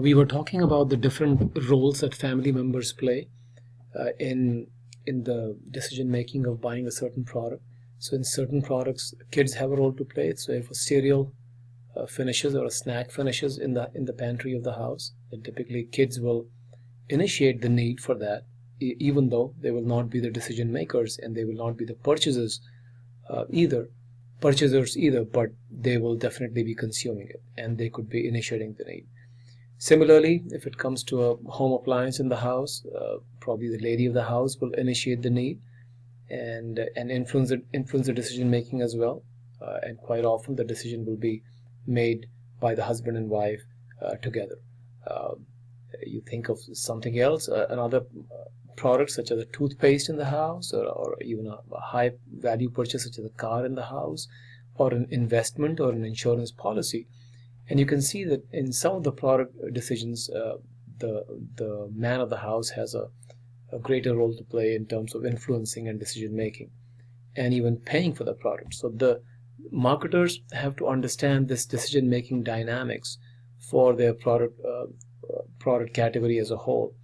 We were talking about the different roles that family members play in the decision making of buying a certain product. So in certain products, kids have a role to play. So if a cereal finishes or a snack finishes in the pantry of the house, then typically kids will initiate the need for that, even though they will not be the decision makers and they will not be the either purchasers either, but they will definitely be consuming it and they could be initiating the need. Similarly, if it comes to a home appliance in the house, probably the lady of the house will initiate the need and influence the decision making as well. And quite often the decision will be made by the husband and wife together. Uh, you think of something else, another product such as a toothpaste in the house, or even a high value purchase such as a car in the house, or an investment or an insurance policy. And you can see that in some of the product decisions, the man of the house has a greater role to play in terms of influencing and decision making, and even paying for the product. So the marketers have to understand this decision making dynamics for their product category as a whole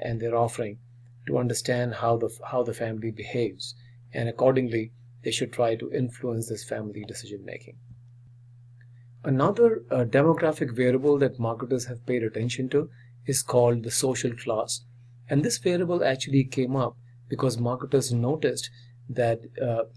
and their offering, to understand how the family behaves, and accordingly they should try to influence this family decision making. Another demographic variable that marketers have paid attention to is called the social class. And this variable actually came up because marketers noticed that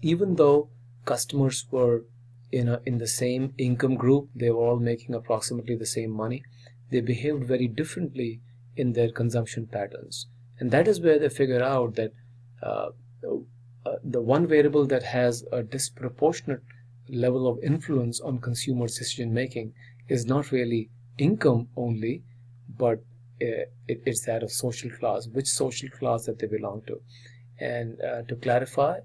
even though customers were in the same income group, they were all making approximately the same money, they behaved very differently in their consumption patterns. And that is where they figure out that uh, the one variable that has a disproportionate level of influence on consumers' decision making is not really income only, but it's that of social class, which social class that they belong to. And to clarify,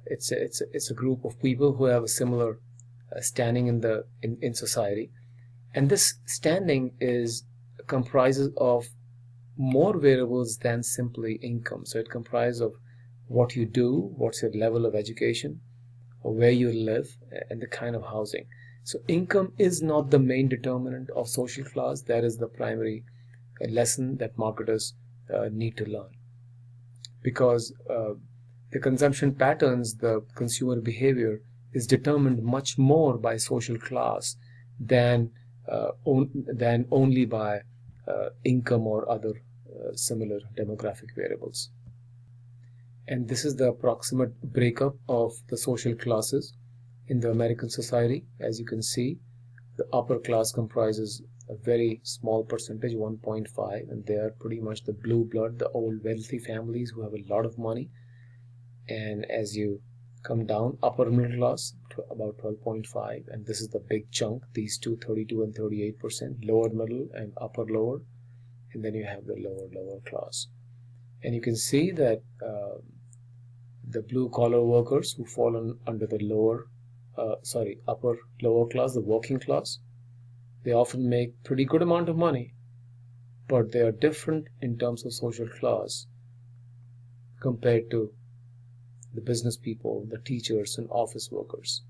it's a group of people who have a similar standing in society, and this standing is comprises of more variables than simply income. So it comprises of what you do, what's your level of education, or where you live, and the kind of housing. So income is not the main determinant of social class. That is the primary lesson that marketers need to learn, because the consumption patterns, the consumer behavior is determined much more by social class than only by income or other similar demographic variables. And this is the approximate breakup of the social classes in the American society. As you can see, the upper class comprises a very small percentage, 1.5, and they are pretty much the blue blood, the old wealthy families who have a lot of money. And as you come down, upper middle class, about 12.5, and this is the big chunk, these two, 32 and 38%, lower middle and upper lower, and then you have the lower class. And you can see that the blue collar workers who fall under the upper lower class, the working class, they often make pretty good amount of money, but they are different in terms of social class compared to the business people, the teachers and office workers.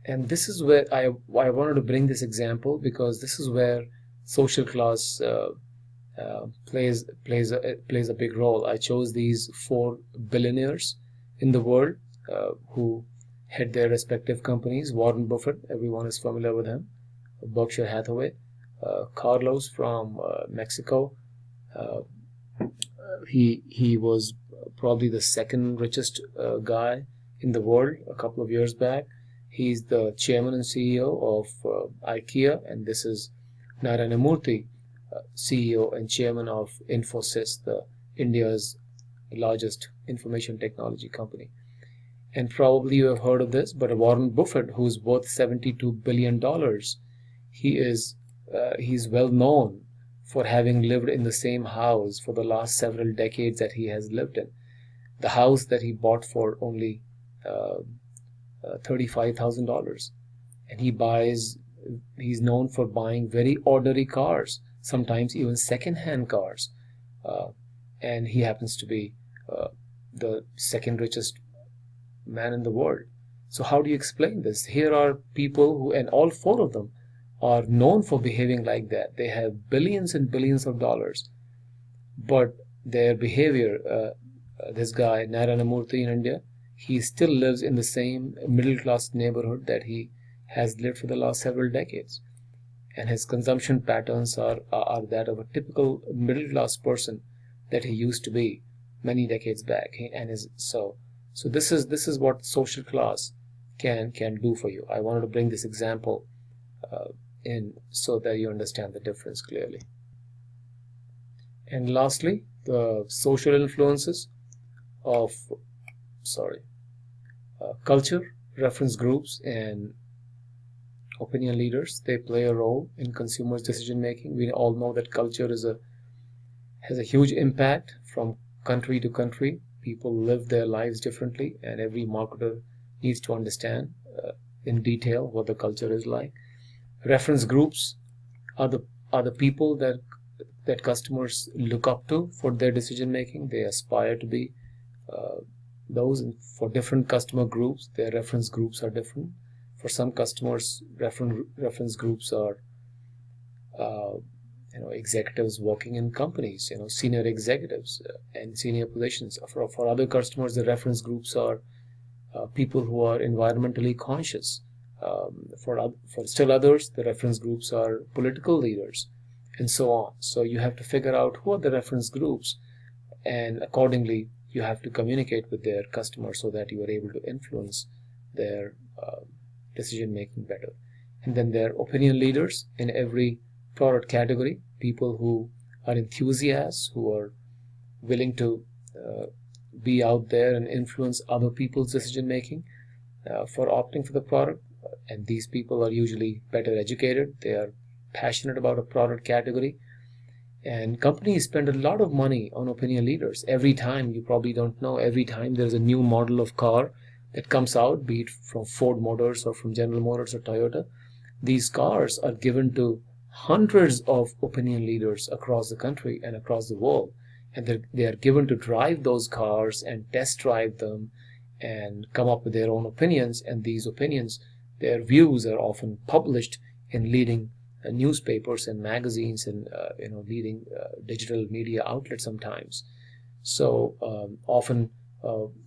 And this is where I wanted to bring this example, because this is where social class plays a big role. I chose these 4 billionaires in the world who head their respective companies. Warren Buffett, everyone is familiar with him. Berkshire Hathaway. Carlos from Mexico. He was probably the second richest guy in the world a couple of years back. He's the chairman and CEO of IKEA, and this is Narayana Murthy, CEO and chairman of Infosys, the India's largest information technology company. And probably you have heard of this, but Warren Buffett, who's worth $72 billion, he's well known for having lived in the same house for the last several decades that he has lived in. The house that he bought for only $35,000, and he's known for buying very ordinary cars, sometimes even second-hand cars, and he happens to be the second richest man in the world. So how do you explain this? Here are people who, and all four of them are known for behaving like that. They have billions and billions of dollars, but their behavior, this guy Narayana Murthy in India, he still lives in the same middle class neighborhood that he has lived for the last several decades, and his consumption patterns are that of a typical middle class person that he used to be many decades back. And his so this is what social class can do for you. I wanted to bring this example in so that you understand the difference clearly. And lastly, the social influences of culture, reference groups, and opinion leaders. They play a role in consumers' decision making. We all know that culture has a huge impact from country to country. People live their lives differently, and every marketer needs to understand in detail what the culture is like. Reference groups are the people that customers look up to for their decision making. They aspire to be those, and for different customer groups, their reference groups are different. For some customers, reference groups are executives working in companies, senior executives and senior positions. For other customers, the reference groups are people who are environmentally conscious. For still others, the reference groups are political leaders, and so on. So you have to figure out who are the reference groups, and accordingly you have to communicate with their customers so that you are able to influence their decision making better. And then there are opinion leaders in every product category, people who are enthusiasts, who are willing to be out there and influence other people's decision making for opting for the product. And these people are usually better educated. They are passionate about a product category. And companies spend a lot of money on opinion leaders. Every time, you probably don't know, every time there's a new model of car that comes out, be it from Ford Motors or from General Motors or Toyota, these cars are given to hundreds of opinion leaders across the country and across the world. And they are given to drive those cars and test drive them and come up with their own opinions. And these opinions, their views, are often published in leading newspapers and magazines and leading digital media outlets sometimes. So often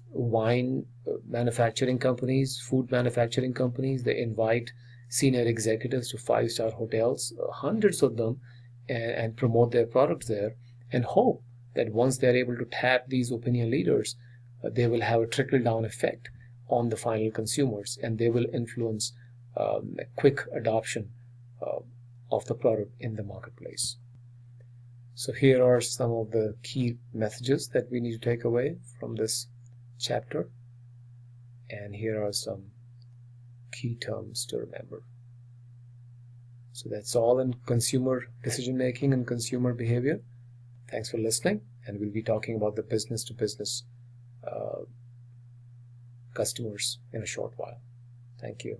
wine manufacturing companies, food manufacturing companies, they invite senior executives to five-star hotels, hundreds of them, and promote their products there, and hope that once they're able to tap these opinion leaders, they will have a trickle-down effect on the final consumers, and they will influence a quick adoption of the product in the marketplace. So here are some of the key messages that we need to take away from this chapter, and here are some key terms to remember. So that's all in consumer decision making and consumer behavior. Thanks for listening, and we'll be talking about the business to business customers in a short while. Thank you.